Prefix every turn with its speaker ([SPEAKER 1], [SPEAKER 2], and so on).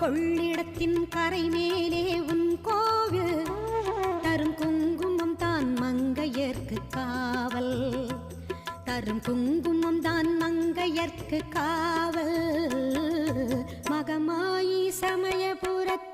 [SPEAKER 1] கொள்ளிடத்தின் கரை மேலே உன் கோவில் தரும் குங்குமம் தான் மங்கையர்க்கு காவல் தரும் குங்குமம் தான் மங்கையர்க்கு காவல் மகமாயி சமயபுரத்